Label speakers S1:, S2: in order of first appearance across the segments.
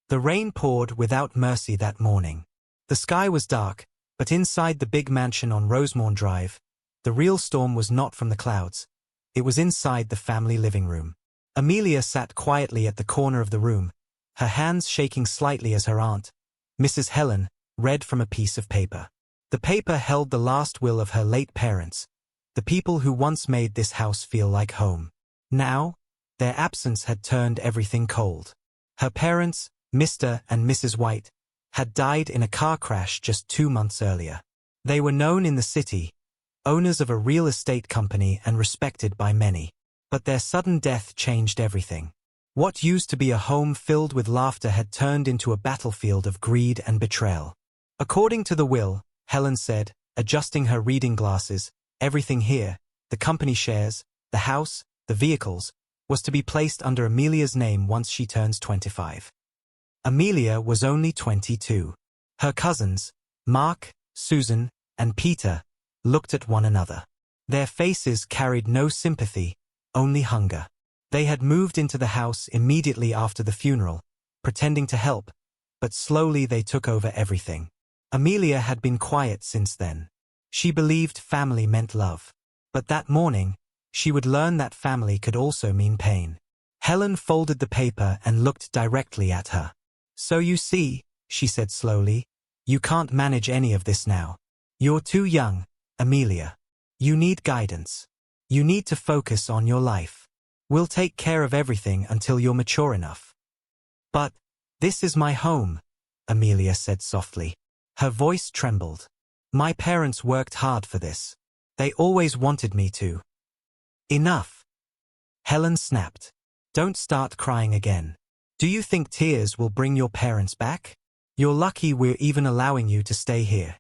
S1: The rain poured without mercy that morning. The sky was dark, but inside the big mansion on Rosemorn Drive, the real storm was not from the clouds. It was inside the family living room. Amelia sat quietly at the corner of the room, her hands shaking slightly as her aunt, Mrs. Helen, read from a piece of paper. The paper held the last will of her late parents, the people who once made this house feel like home. Now, their absence had turned everything cold. Her parents, Mr. and Mrs. White, had died in a car crash just 2 months earlier. They were known in the city, owners of a real estate company and respected by many. But their sudden death changed everything. What used to be a home filled with laughter had turned into a battlefield of greed and betrayal. According to the will, Helen said, adjusting her reading glasses, everything here, the company shares, the house, the vehicles, was to be placed under Amelia's name once she turns 25. Amelia was only 22. Her cousins, Mark, Susan, and Peter, looked at one another. Their faces carried no sympathy, only hunger. They had moved into the house immediately after the funeral, pretending to help, but slowly they took over everything. Amelia had been quiet since then. She believed family meant love. But that morning, she would learn that family could also mean pain. Helen folded the paper and looked directly at her. So you see, she said slowly, you can't manage any of this now. You're too young, Amelia. You need guidance. You need to focus on your life. We'll take care of everything until you're mature enough. But, this is my home, Amelia said softly. Her voice trembled. My parents worked hard for this. They always wanted me to. Enough. Helen snapped. Don't start crying again. Do you think tears will bring your parents back? You're lucky we're even allowing you to stay here.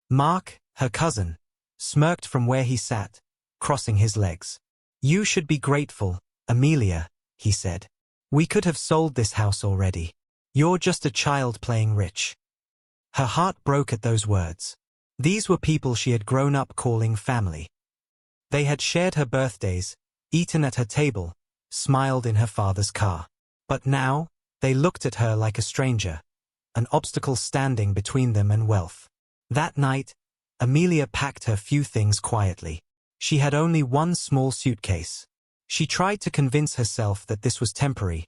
S1: Mark, her cousin, smirked from where he sat, crossing his legs. You should be grateful, Amelia, he said. We could have sold this house already. You're just a child playing rich. Her heart broke at those words. These were people she had grown up calling family. They had shared her birthdays, eaten at her table, smiled in her father's car. But now, they looked at her like a stranger, an obstacle standing between them and wealth. That night, Amelia packed her few things quietly. She had only one small suitcase. She tried to convince herself that this was temporary,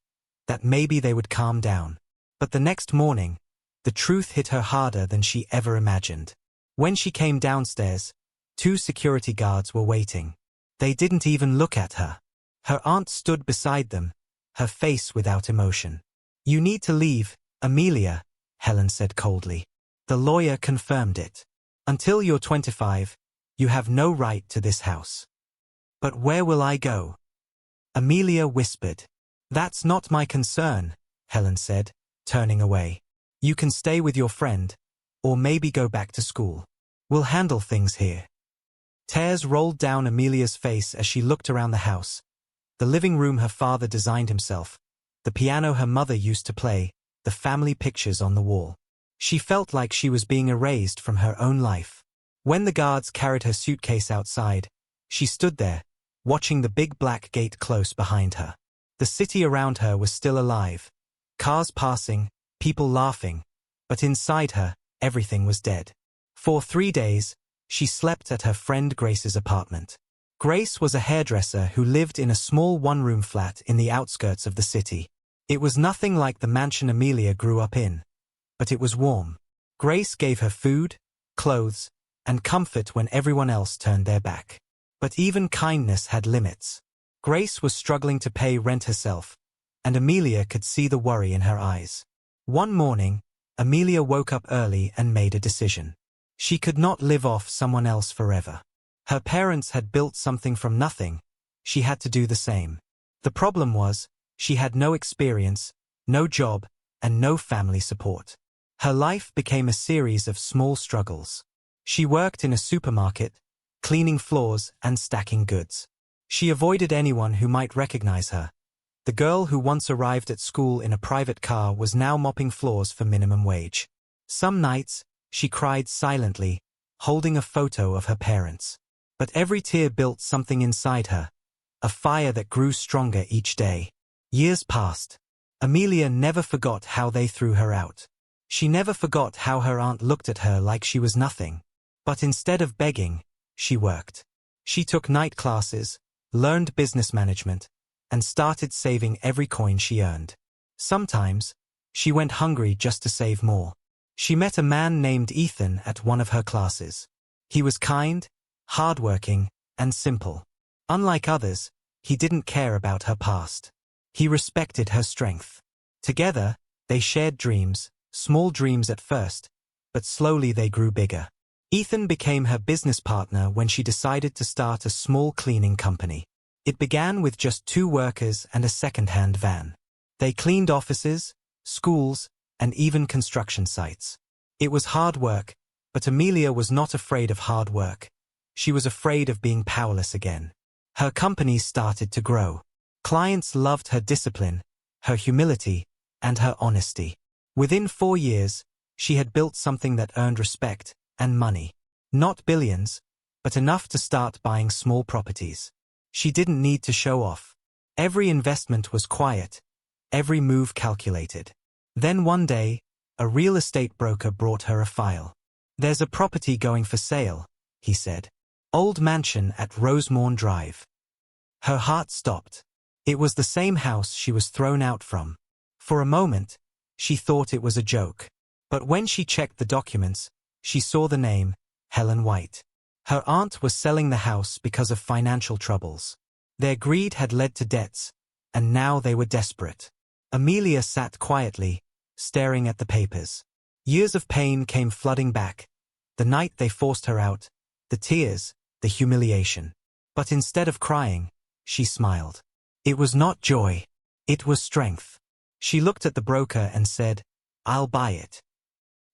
S1: that maybe they would calm down. But the next morning, the truth hit her harder than she ever imagined. When she came downstairs, 2 security guards were waiting. They didn't even look at her. Her aunt stood beside them, her face without emotion. You need to leave, Amelia, Helen said coldly. The lawyer confirmed it. Until you're 25, you have no right to this house. But where will I go? Amelia whispered. That's not my concern, Helen said, turning away. You can stay with your friend, or maybe go back to school. We'll handle things here. Tears rolled down Amelia's face as she looked around the house. The living room her father designed himself, the piano her mother used to play, the family pictures on the wall. She felt like she was being erased from her own life. When the guards carried her suitcase outside, she stood there, watching the big black gate close behind her. The city around her was still alive. Cars passing, people laughing, but inside her, everything was dead. For 3 days, she slept at her friend Grace's apartment. Grace was a hairdresser who lived in a small one-room flat in the outskirts of the city. It was nothing like the mansion Amelia grew up in, but it was warm. Grace gave her food, clothes, and comfort when everyone else turned their back. But even kindness had limits. Grace was struggling to pay rent herself, and Amelia could see the worry in her eyes. One morning, Amelia woke up early and made a decision. She could not live off someone else forever. Her parents had built something from nothing. She had to do the same. The problem was, she had no experience, no job, and no family support. Her life became a series of small struggles. She worked in a supermarket, cleaning floors and stacking goods. She avoided anyone who might recognize her. The girl who once arrived at school in a private car was now mopping floors for minimum wage. Some nights, she cried silently, holding a photo of her parents. But every tear built something inside her, a fire that grew stronger each day. Years passed. Amelia never forgot how they threw her out. She never forgot how her aunt looked at her like she was nothing. But instead of begging, she worked. She took night classes, learned business management, and started saving every coin she earned. Sometimes, she went hungry just to save more. She met a man named Ethan at one of her classes. He was kind, hardworking, and simple. Unlike others, he didn't care about her past. He respected her strength. Together, they shared dreams, small dreams at first, but slowly they grew bigger. Ethan became her business partner when she decided to start a small cleaning company. It began with just 2 workers and a second-hand van. They cleaned offices, schools, and even construction sites. It was hard work, but Amelia was not afraid of hard work. She was afraid of being powerless again. Her company started to grow. Clients loved her discipline, her humility, and her honesty. Within 4 years, she had built something that earned respect and money. Not billions, but enough to start buying small properties. She didn't need to show off. Every investment was quiet, every move calculated. Then one day, a real estate broker brought her a file. "There's a property going for sale," he said. "Old mansion at Rosemorn Drive." Her heart stopped. It was the same house she was thrown out from. For a moment, she thought it was a joke. But when she checked the documents, she saw the name, Helen White. Her aunt was selling the house because of financial troubles. Their greed had led to debts, and now they were desperate. Amelia sat quietly, staring at the papers. Years of pain came flooding back. The night they forced her out, the tears, the humiliation. But instead of crying, she smiled. It was not joy. It was strength. She looked at the broker and said, "I'll buy it."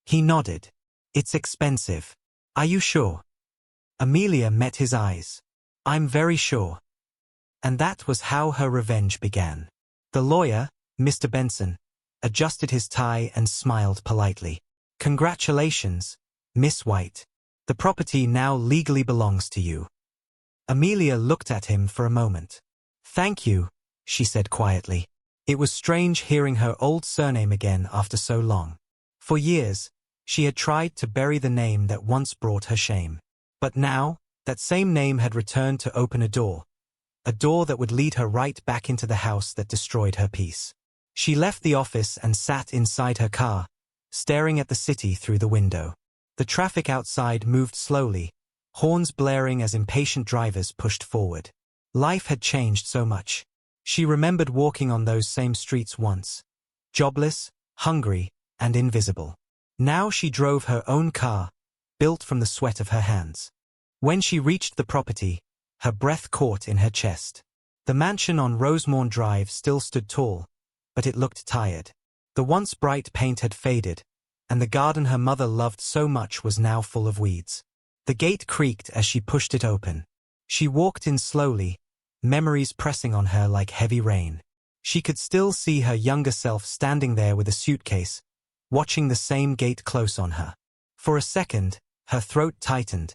S1: He nodded. "It's expensive. Are you sure?" Amelia met his eyes. "I'm very sure." And that was how her revenge began. The lawyer, Mr. Benson, adjusted his tie and smiled politely. "Congratulations, Miss White. The property now legally belongs to you." Amelia looked at him for a moment. "Thank you," she said quietly. It was strange hearing her old surname again after so long. For years, she had tried to bury the name that once brought her shame. But now, that same name had returned to open a door that would lead her right back into the house that destroyed her peace. She left the office and sat inside her car, staring at the city through the window. The traffic outside moved slowly, horns blaring as impatient drivers pushed forward. Life had changed so much. She remembered walking on those same streets once, jobless, hungry, and invisible. Now she drove her own car, built from the sweat of her hands. When she reached the property, her breath caught in her chest. The mansion on Rosemorn Drive still stood tall, but it looked tired. The once bright paint had faded, and the garden her mother loved so much was now full of weeds. The gate creaked as she pushed it open. She walked in slowly, memories pressing on her like heavy rain. She could still see her younger self standing there with a suitcase, watching the same gate close on her. For a second, her throat tightened,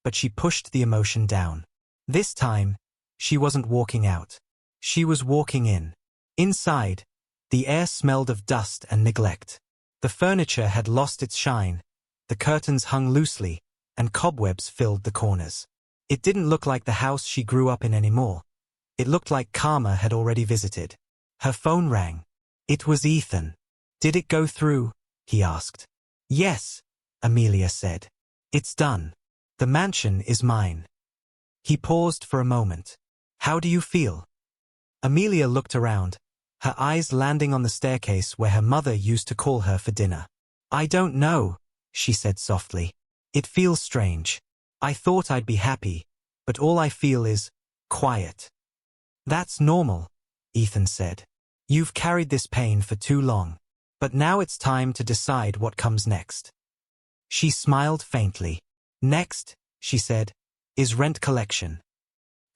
S1: but she pushed the emotion down. This time, she wasn't walking out. She was walking in. Inside, the air smelled of dust and neglect. The furniture had lost its shine, the curtains hung loosely, and cobwebs filled the corners. It didn't look like the house she grew up in anymore. It looked like karma had already visited. Her phone rang. It was Ethan. "Did it go through?" he asked. "Yes," Amelia said. "It's done. The mansion is mine." He paused for a moment. "How do you feel?" Amelia looked around, her eyes landing on the staircase where her mother used to call her for dinner. "I don't know," she said softly. "It feels strange. I thought I'd be happy, but all I feel is quiet." "That's normal," Ethan said. "You've carried this pain for too long. But now it's time to decide what comes next." She smiled faintly. "Next," she said, "is rent collection."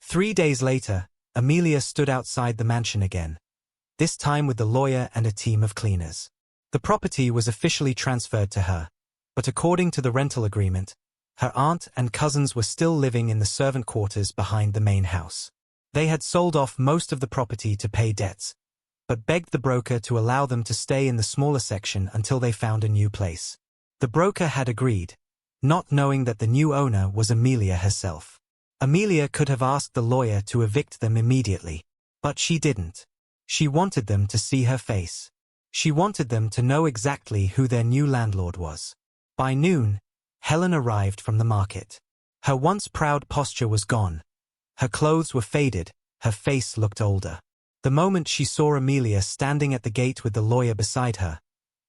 S1: 3 days later, Amelia stood outside the mansion again, this time with the lawyer and a team of cleaners. The property was officially transferred to her, but according to the rental agreement, her aunt and cousins were still living in the servant quarters behind the main house. They had sold off most of the property to pay debts, but begged the broker to allow them to stay in the smaller section until they found a new place. The broker had agreed, not knowing that the new owner was Amelia herself. Amelia could have asked the lawyer to evict them immediately, but she didn't. She wanted them to see her face. She wanted them to know exactly who their new landlord was. By noon, Helen arrived from the market. Her once proud posture was gone. Her clothes were faded, her face looked older. The moment she saw Amelia standing at the gate with the lawyer beside her,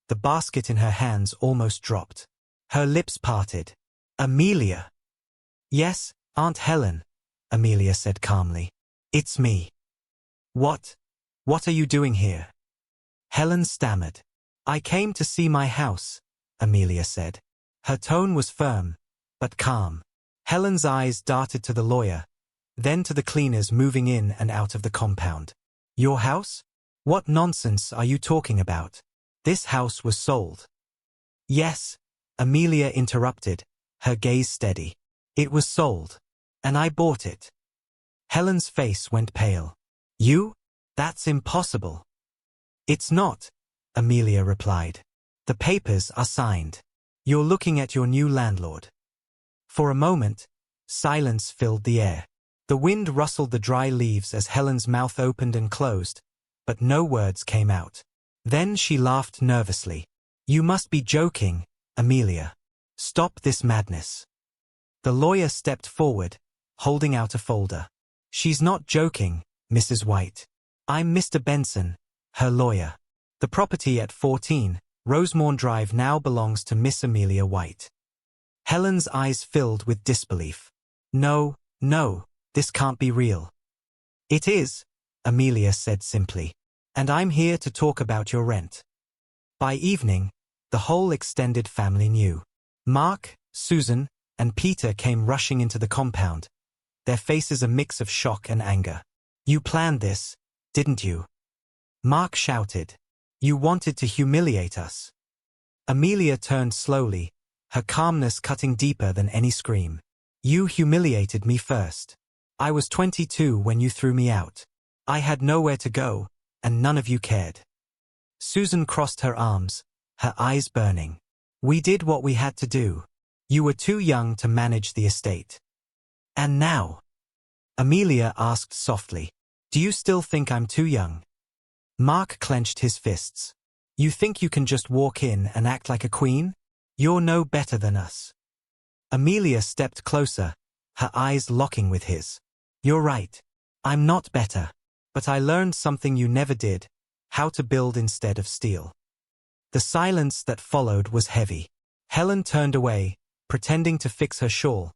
S1: the basket in her hands almost dropped. Her lips parted. "Amelia." "Yes, Aunt Helen," Amelia said calmly. "It's me." What are you doing here?" Helen stammered. "I came to see my house," Amelia said. Her tone was firm, but calm. Helen's eyes darted to the lawyer, then to the cleaners moving in and out of the compound. "Your house? What nonsense are you talking about? This house was sold." "Yes," Amelia interrupted, her gaze steady. "It was sold. And I bought it." Helen's face went pale. "You? That's impossible." "It's not," Amelia replied. "The papers are signed. You're looking at your new landlord." For a moment, silence filled the air. The wind rustled the dry leaves as Helen's mouth opened and closed, but no words came out. Then she laughed nervously. "You must be joking, Amelia. Stop this madness." The lawyer stepped forward, holding out a folder. "She's not joking, Mrs. White. I'm Mr. Benson, her lawyer. The property at 14, Rosemorn Drive now belongs to Miss Amelia White." Helen's eyes filled with disbelief. No, this can't be real." "It is," Amelia said simply. "And I'm here to talk about your rent." By evening, the whole extended family knew. Mark, Susan, and Peter came rushing into the compound, their faces a mix of shock and anger. "You planned this, didn't you?" Mark shouted. "You wanted to humiliate us." Amelia turned slowly, her calmness cutting deeper than any scream. "You humiliated me first. I was 22 when you threw me out. I had nowhere to go, and none of you cared." Susan crossed her arms, her eyes burning. "We did what we had to do. You were too young to manage the estate." "And now?" Amelia asked softly. "Do you still think I'm too young?" Mark clenched his fists. "You think you can just walk in and act like a queen? You're no better than us." Amelia stepped closer, her eyes locking with his. "You're right. I'm not better. But I learned something you never did, how to build instead of steal." The silence that followed was heavy. Helen turned away, pretending to fix her shawl,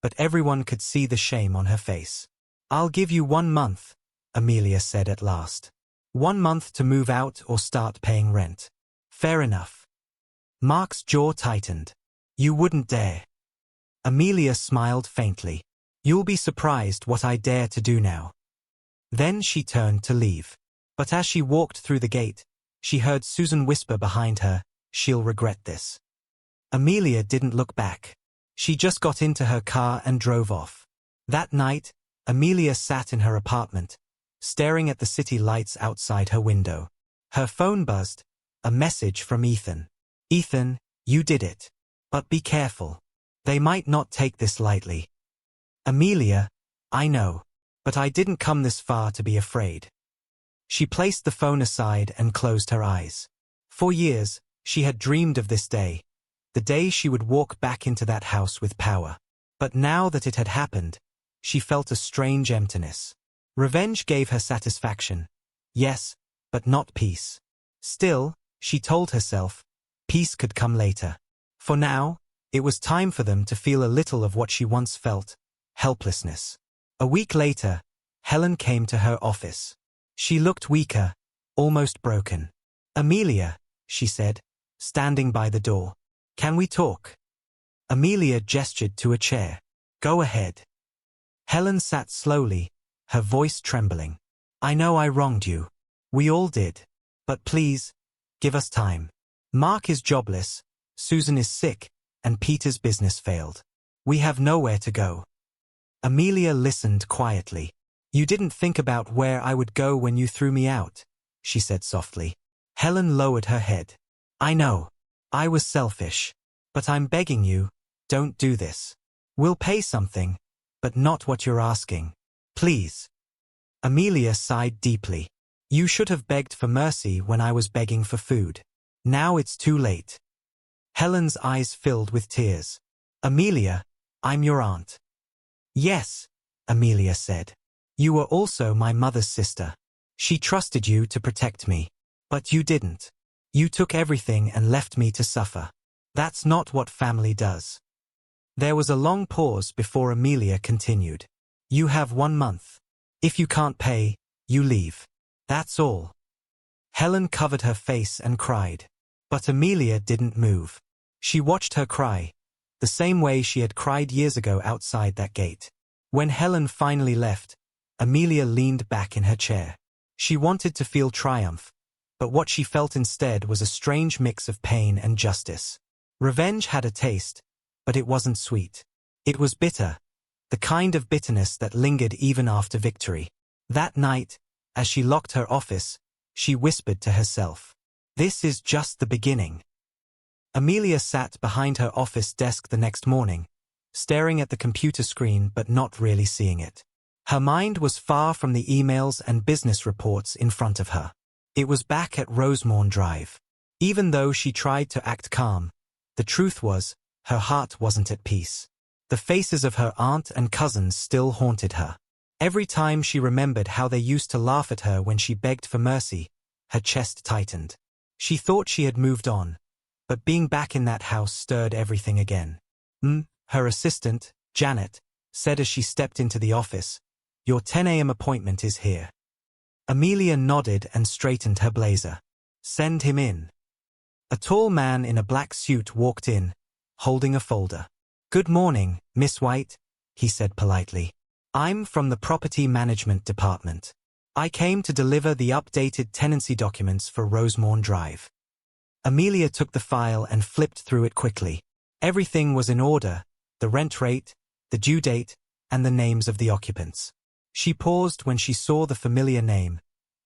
S1: but everyone could see the shame on her face. "I'll give you 1 month, Amelia said at last. 1 month to move out or start paying rent." "Fair enough." Mark's jaw tightened. "You wouldn't dare." Amelia smiled faintly. "You'll be surprised what I dare to do now." Then she turned to leave. But as she walked through the gate, she heard Susan whisper behind her, "She'll regret this." Amelia didn't look back. She just got into her car and drove off. That night, Amelia sat in her apartment, staring at the city lights outside her window. Her phone buzzed, a message from Ethan. "Ethan, you did it. But be careful. They might not take this lightly." "Amelia, I know. But I didn't come this far to be afraid." She placed the phone aside and closed her eyes. For years, she had dreamed of this day, the day she would walk back into that house with power. But now that it had happened, she felt a strange emptiness. Revenge gave her satisfaction. Yes, but not peace. Still, she told herself, peace could come later. For now, it was time for them to feel a little of what she once felt, helplessness. A week later, Helen came to her office. She looked weaker, almost broken. "Amelia," she said, standing by the door. "Can we talk?" Amelia gestured to a chair. "Go ahead." Helen sat slowly, her voice trembling. "I know I wronged you. We all did. But please, give us time. Mark is jobless, Susan is sick, and Peter's business failed. We have nowhere to go." Amelia listened quietly. "You didn't think about where I would go when you threw me out," she said softly. Helen lowered her head. I know. I was selfish. But I'm begging you, don't do this. We'll pay something, but not what you're asking. Please. Amelia sighed deeply. You should have begged for mercy when I was begging for food. Now it's too late. Helen's eyes filled with tears. Amelia, I'm your aunt. Yes, Amelia said. You were also my mother's sister. She trusted you to protect me. But you didn't. You took everything and left me to suffer. That's not what family does. There was a long pause before Amelia continued. You have 1 month. If you can't pay, you leave. That's all. Helen covered her face and cried. But Amelia didn't move. She watched her cry, the same way she had cried years ago outside that gate. When Helen finally left, Amelia leaned back in her chair. She wanted to feel triumph, but what she felt instead was a strange mix of pain and justice. Revenge had a taste, but it wasn't sweet. It was bitter, the kind of bitterness that lingered even after victory. That night, as she locked her office, she whispered to herself, "This is just the beginning." Amelia sat behind her office desk the next morning, staring at the computer screen but not really seeing it. Her mind was far from the emails and business reports in front of her. It was back at Rosemorn Drive. Even though she tried to act calm, the truth was, her heart wasn't at peace. The faces of her aunt and cousins still haunted her. Every time she remembered how they used to laugh at her when she begged for mercy, her chest tightened. She thought she had moved on, but being back in that house stirred everything again. Her assistant, Janet, said as she stepped into the office, "Your 10 a.m. appointment is here." Amelia nodded and straightened her blazer. "Send him in." A tall man in a black suit walked in, holding a folder. "Good morning, Miss White," he said politely. "I'm from the Property Management Department. I came to deliver the updated tenancy documents for Rosemorn Drive." Amelia took the file and flipped through it quickly. Everything was in order, the rent rate, the due date, and the names of the occupants. She paused when she saw the familiar name,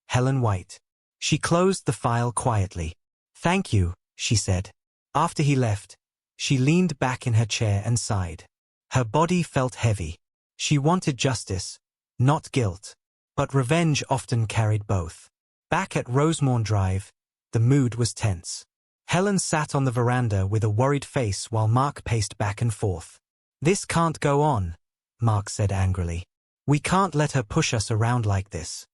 S1: Helen White. She closed the file quietly. "Thank you," she said. After he left, she leaned back in her chair and sighed. Her body felt heavy. She wanted justice, not guilt. But revenge often carried both. Back at Rosemorn Drive, the mood was tense. Helen sat on the veranda with a worried face while Mark paced back and forth. "This can't go on," Mark said angrily. "We can't let her push us around like this."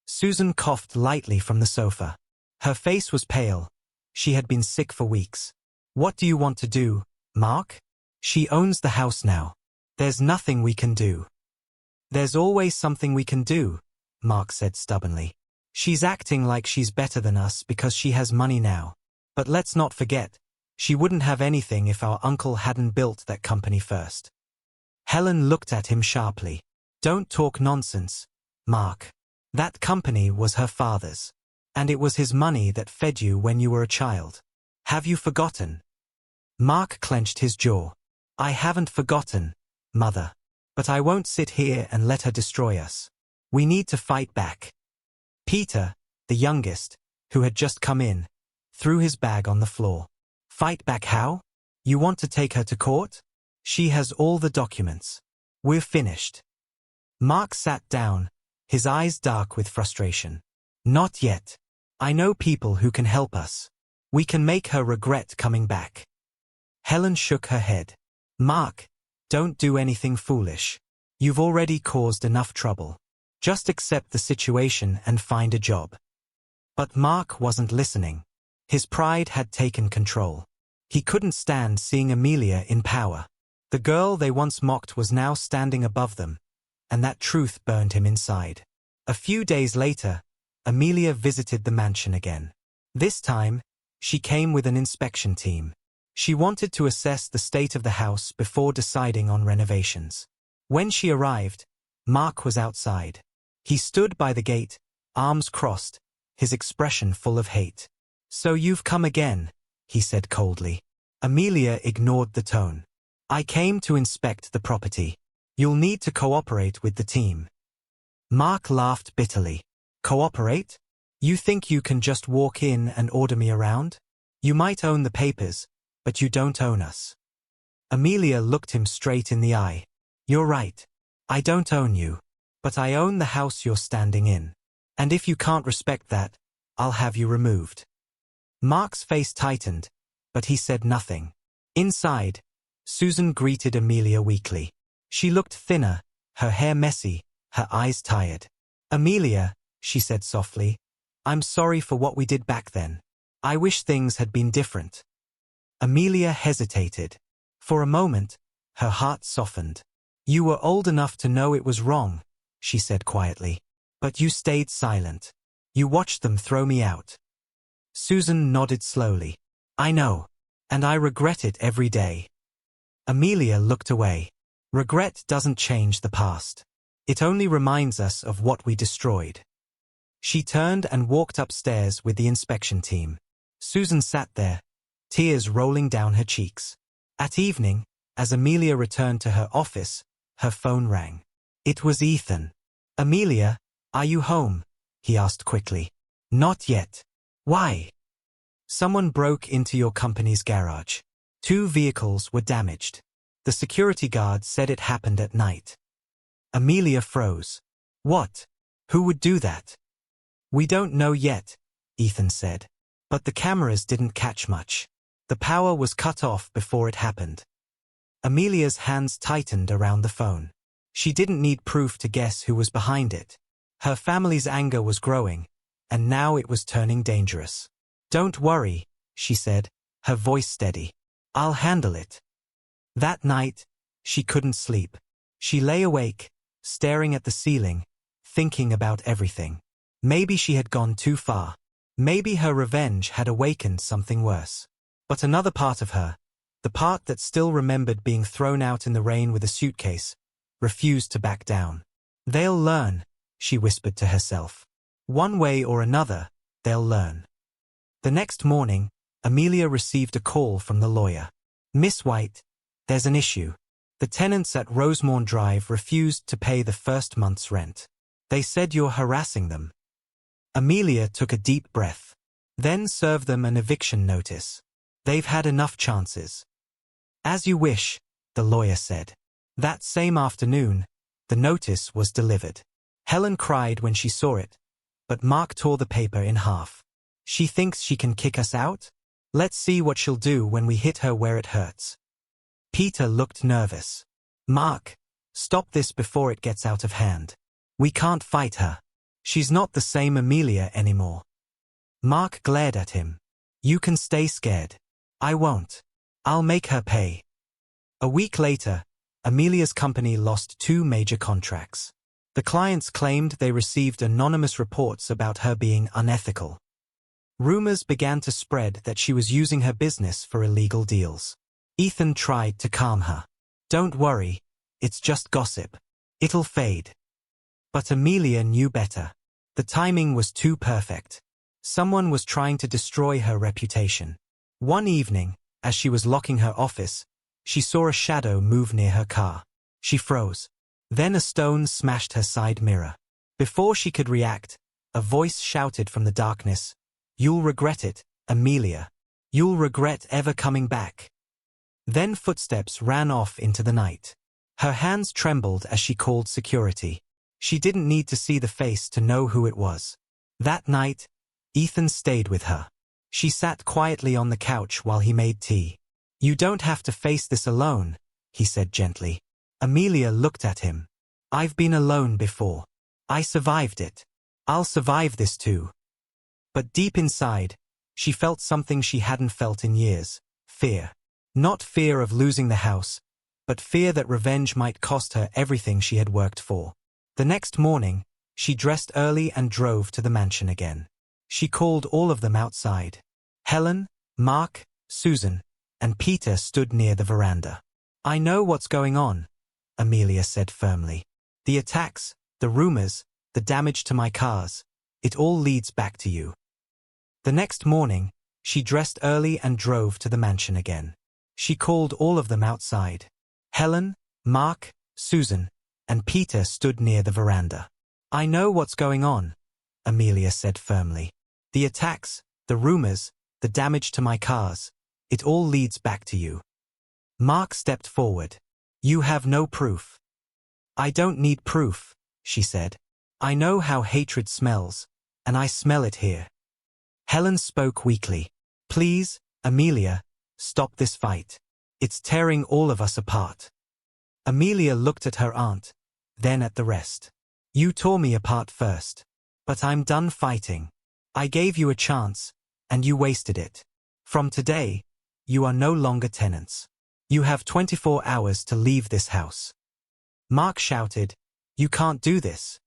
S1: Susan coughed lightly from the sofa. Her face was pale. She had been sick for weeks. "What do you want to do, Mark? She owns the house now. There's nothing we can do." "There's always something we can do," Mark said stubbornly. "She's acting like she's better than us because she has money now. But let's not forget, she wouldn't have anything if our uncle hadn't built that company first." Helen looked at him sharply. "Don't talk nonsense, Mark. That company was her father's. And it was his money that fed you when you were a child. Have you forgotten?" Mark clenched his jaw. "I haven't forgotten, Mother. But I won't sit here and let her destroy us. We need to fight back." Peter, the youngest, who had just come in, threw his bag on the floor. "Fight back how? You want to take her to court? She has all the documents. We're finished." Mark sat down, his eyes dark with frustration. "Not yet. I know people who can help us. We can make her regret coming back." Helen shook her head. "Mark, don't do anything foolish. You've already caused enough trouble. Just accept the situation and find a job." But Mark wasn't listening. His pride had taken control. He couldn't stand seeing Amelia in power. The girl they once mocked was now standing above them, and that truth burned him inside. A few days later, Amelia visited the mansion again. This time, she came with an inspection team. She wanted to assess the state of the house before deciding on renovations. When she arrived, Mark was outside. He stood by the gate, arms crossed, his expression full of hate. "So you've come again," he said coldly. Amelia ignored the tone. "I came to inspect the property. You'll need to cooperate with the team." Mark laughed bitterly. "Cooperate? You think you can just walk in and order me around? You might own the papers, but you don't own us. Amelia looked him straight in the eye. You're right. I don't own you. But I own the house you're standing in. And if you can't respect that, I'll have you removed. Mark's face tightened, but he said nothing. Inside, Susan greeted Amelia weakly. She looked thinner, her hair messy, her eyes tired. Amelia, she said softly, I'm sorry for what we did back then. I wish things had been different. Amelia hesitated. For a moment, her heart softened. You were old enough to know it was wrong, she said quietly. But you stayed silent. You watched them throw me out. Susan nodded slowly. I know. And I regret it every day. Amelia looked away. Regret doesn't change the past. It only reminds us of what we destroyed. She turned and walked upstairs with the inspection team. Susan sat there, tears rolling down her cheeks. At evening, as Amelia returned to her office, her phone rang. It was Ethan. Amelia, are you home? He asked quickly. Not yet. Why? Someone broke into your company's garage. 2 vehicles were damaged. The security guard said it happened at night. Amelia froze. What? Who would do that? We don't know yet, Ethan said. But the cameras didn't catch much. The power was cut off before it happened. Amelia's hands tightened around the phone. She didn't need proof to guess who was behind it. Her family's anger was growing, and now it was turning dangerous. Don't worry, she said, her voice steady. I'll handle it. That night, she couldn't sleep. She lay awake, staring at the ceiling, thinking about everything. Maybe she had gone too far. Maybe her revenge had awakened something worse. But another part of her, the part that still remembered being thrown out in the rain with a suitcase, refused to back down. They'll learn, she whispered to herself. One way or another, they'll learn. The next morning, Amelia received a call from the lawyer. Miss White, there's an issue. The tenants at Rosemont Drive refused to pay the first month's rent. They said you're harassing them. Amelia took a deep breath. Then serve them an eviction notice. They've had enough chances. As you wish, the lawyer said. That same afternoon, the notice was delivered. Helen cried when she saw it, but Mark tore the paper in half. She thinks she can kick us out? Let's see what she'll do when we hit her where it hurts. Peter looked nervous. Mark, stop this before it gets out of hand. We can't fight her. She's not the same Amelia anymore. Mark glared at him. You can stay scared. I won't. I'll make her pay. A week later, Amelia's company lost 2 major contracts. The clients claimed they received anonymous reports about her being unethical. Rumors began to spread that she was using her business for illegal deals. Ethan tried to calm her. Don't worry, it's just gossip. It'll fade. But Amelia knew better. The timing was too perfect. Someone was trying to destroy her reputation. One evening, as she was locking her office, she saw a shadow move near her car. She froze. Then a stone smashed her side mirror. Before she could react, a voice shouted from the darkness, You'll regret it, Amelia. You'll regret ever coming back. Then footsteps ran off into the night. Her hands trembled as she called security. She didn't need to see the face to know who it was. That night, Ethan stayed with her. She sat quietly on the couch while he made tea. You don't have to face this alone, he said gently. Amelia looked at him. I've been alone before. I survived it. I'll survive this too. But deep inside, she felt something she hadn't felt in years. Fear. Not fear of losing the house, but fear that revenge might cost her everything she had worked for. The next morning, she dressed early and drove to the mansion again. She called all of them outside. Helen, Mark, Susan, and Peter stood near the veranda. I know what's going on, Amelia said firmly. The attacks, the rumors, the damage to my cars, it all leads back to you. The next morning, she dressed early and drove to the mansion again. She called all of them outside. Helen, Mark, Susan, and Peter stood near the veranda. I know what's going on, Amelia said firmly. The attacks, the rumors, the damage to my cars, it all leads back to you. Mark stepped forward. You have no proof. I don't need proof, she said. I know how hatred smells, and I smell it here. Helen spoke weakly. Please, Amelia, stop this fight. It's tearing all of us apart. Amelia looked at her aunt, then at the rest. You tore me apart first. But I'm done fighting. I gave you a chance, and you wasted it. From today, you are no longer tenants. You have 24 hours to leave this house. Mark shouted, You can't do this.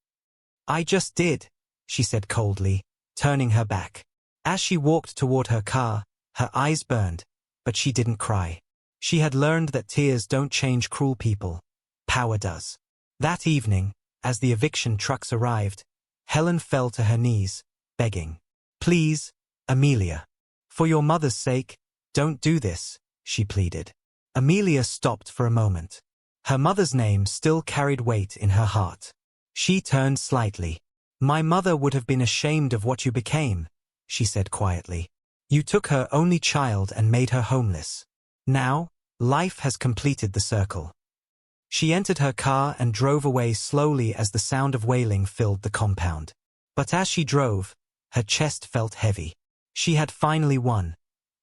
S1: I just did, she said coldly, turning her back. As she walked toward her car, her eyes burned, but she didn't cry. She had learned that tears don't change cruel people. Power does. That evening, as the eviction trucks arrived, Helen fell to her knees, begging. Please, Amelia. For your mother's sake, don't do this, she pleaded. Amelia stopped for a moment. Her mother's name still carried weight in her heart. She turned slightly. My mother would have been ashamed of what you became, she said quietly. You took her only child and made her homeless. Now, life has completed the circle. She entered her car and drove away slowly as the sound of wailing filled the compound. But as she drove, her chest felt heavy. She had finally won.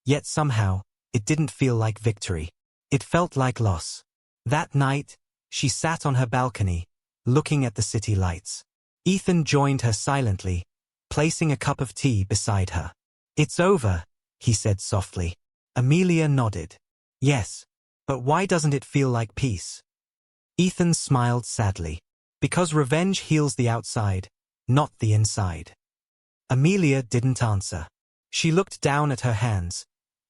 S1: Yet somehow, it didn't feel like victory. It felt like loss. That night, she sat on her balcony, looking at the city lights. Ethan joined her silently, placing a cup of tea beside her. It's over, he said softly. Amelia nodded. Yes, but why doesn't it feel like peace? Ethan smiled sadly. Because revenge heals the outside, not the inside. Amelia didn't answer. She looked down at her hands,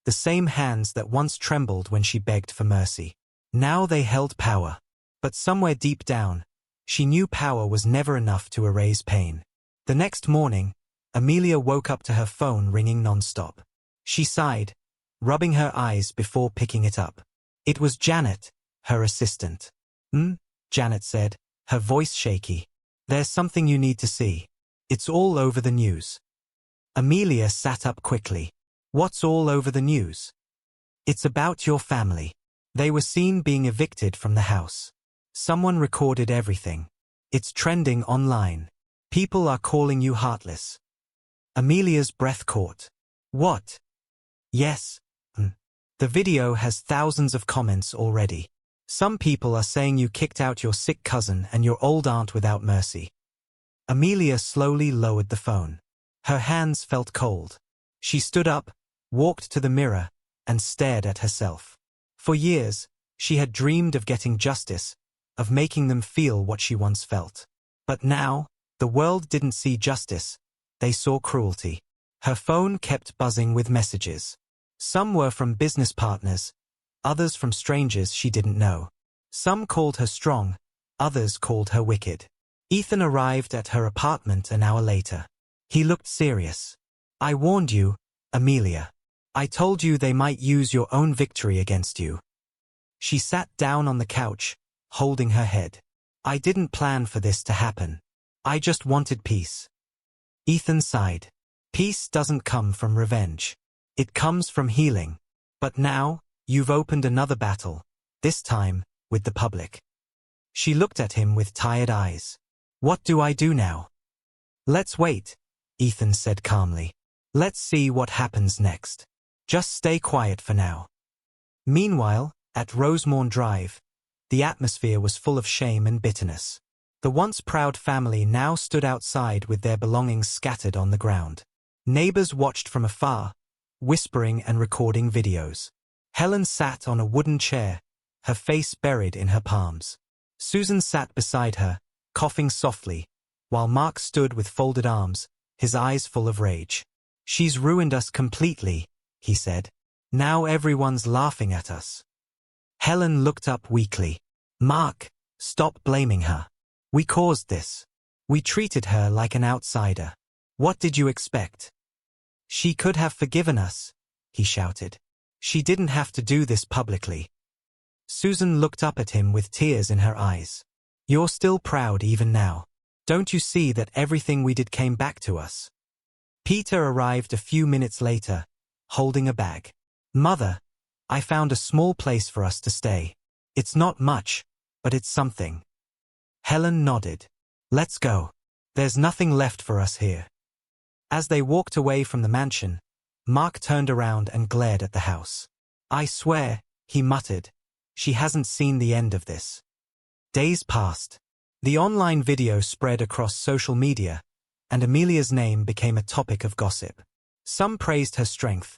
S1: the same hands that once trembled when she begged for mercy. Now they held power. But somewhere deep down, she knew power was never enough to erase pain. The next morning, Amelia woke up to her phone ringing nonstop. She sighed, rubbing her eyes before picking it up. It was Janet, her assistant. Janet said, her voice shaky. There's something you need to see. It's all over the news. Amelia sat up quickly. What's all over the news? It's about your family. They were seen being evicted from the house. Someone recorded everything. It's trending online. People are calling you heartless. Amelia's breath caught. What? Yes. The video has thousands of comments already. Some people are saying you kicked out your sick cousin and your old aunt without mercy. Amelia slowly lowered the phone. Her hands felt cold. She stood up, walked to the mirror, and stared at herself. For years, she had dreamed of getting justice, of making them feel what she once felt. But now, the world didn't see justice, they saw cruelty. Her phone kept buzzing with messages. Some were from business partners, others from strangers she didn't know. Some called her strong, others called her wicked. Ethan arrived at her apartment an hour later. He looked serious. I warned you, Amelia. I told you they might use your own victory against you. She sat down on the couch, holding her head. I didn't plan for this to happen. I just wanted peace. Ethan sighed. Peace doesn't come from revenge. It comes from healing. But now, you've opened another battle, this time, with the public. She looked at him with tired eyes. What do I do now? Let's wait, Ethan said calmly. Let's see what happens next. Just stay quiet for now. Meanwhile, at Rosemorn Drive, the atmosphere was full of shame and bitterness. The once proud family now stood outside with their belongings scattered on the ground. Neighbors watched from afar, whispering and recording videos. Helen sat on a wooden chair, her face buried in her palms. Susan sat beside her, coughing softly, while Mark stood with folded arms, his eyes full of rage. She's ruined us completely, he said. Now everyone's laughing at us. Helen looked up weakly. Mark, stop blaming her. We caused this. We treated her like an outsider. What did you expect? She could have forgiven us, he shouted. She didn't have to do this publicly. Susan looked up at him with tears in her eyes. You're still proud even now. Don't you see that everything we did came back to us? Peter arrived a few minutes later, holding a bag. Mother, I found a small place for us to stay. It's not much, but it's something. Helen nodded. Let's go. There's nothing left for us here. As they walked away from the mansion, Mark turned around and glared at the house. I swear, he muttered, she hasn't seen the end of this. Days passed. The online video spread across social media, and Amelia's name became a topic of gossip. Some praised her strength,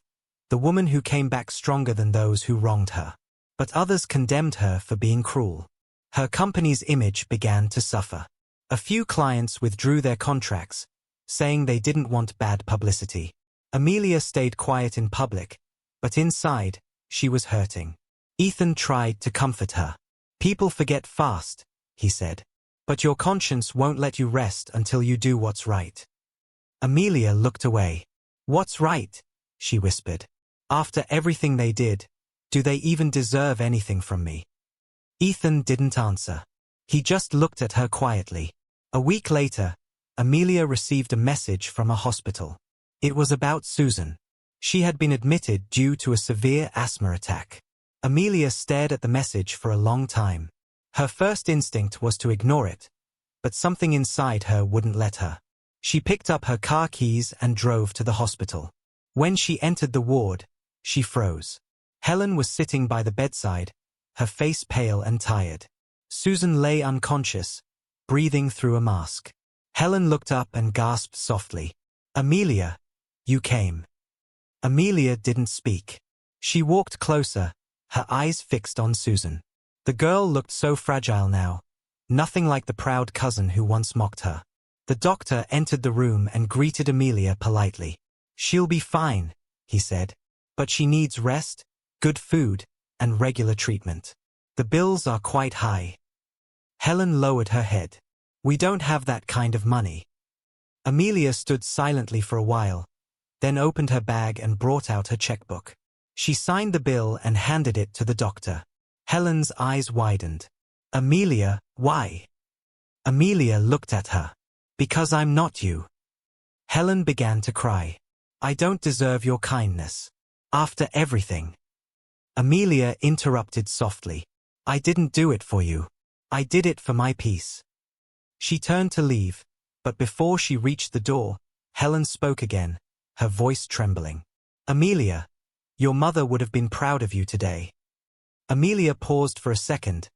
S1: the woman who came back stronger than those who wronged her. But others condemned her for being cruel. Her company's image began to suffer. A few clients withdrew their contracts, saying they didn't want bad publicity. Amelia stayed quiet in public, but inside, she was hurting. Ethan tried to comfort her. People forget fast, he said. But your conscience won't let you rest until you do what's right. Amelia looked away. What's right? She whispered. After everything they did, do they even deserve anything from me? Ethan didn't answer. He just looked at her quietly. A week later, Amelia received a message from a hospital. It was about Susan. She had been admitted due to a severe asthma attack. Amelia stared at the message for a long time. Her first instinct was to ignore it, but something inside her wouldn't let her. She picked up her car keys and drove to the hospital. When she entered the ward, she froze. Helen was sitting by the bedside, her face pale and tired. Susan lay unconscious, breathing through a mask. Helen looked up and gasped softly. Amelia, you came. Amelia didn't speak. She walked closer, her eyes fixed on Susan. The girl looked so fragile now, nothing like the proud cousin who once mocked her. The doctor entered the room and greeted Amelia politely. She'll be fine, he said, but she needs rest, good food, and regular treatment. The bills are quite high. Helen lowered her head. We don't have that kind of money. Amelia stood silently for a while, then opened her bag and brought out her checkbook. She signed the bill and handed it to the doctor. Helen's eyes widened. Amelia, why? Amelia looked at her. Because I'm not you. Helen began to cry. I don't deserve your kindness. After everything. Amelia interrupted softly. I didn't do it for you. I did it for my peace. She turned to leave, but before she reached the door, Helen spoke again, her voice trembling. Amelia, your mother would have been proud of you today. Amelia paused for a second,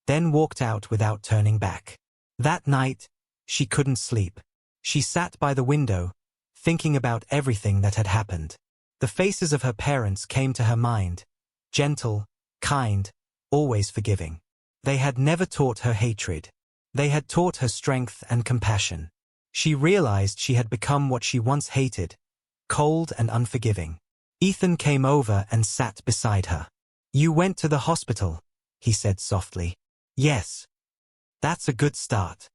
S1: then walked out without turning back. That night, she couldn't sleep. She sat by the window, thinking about everything that had happened. The faces of her parents came to her mind, gentle, kind, always forgiving. They had never taught her hatred. They had taught her strength and compassion. She realized she had become what she once hated, cold and unforgiving. Ethan came over and sat beside her. You went to the hospital, he said softly. Yes. That's a good start.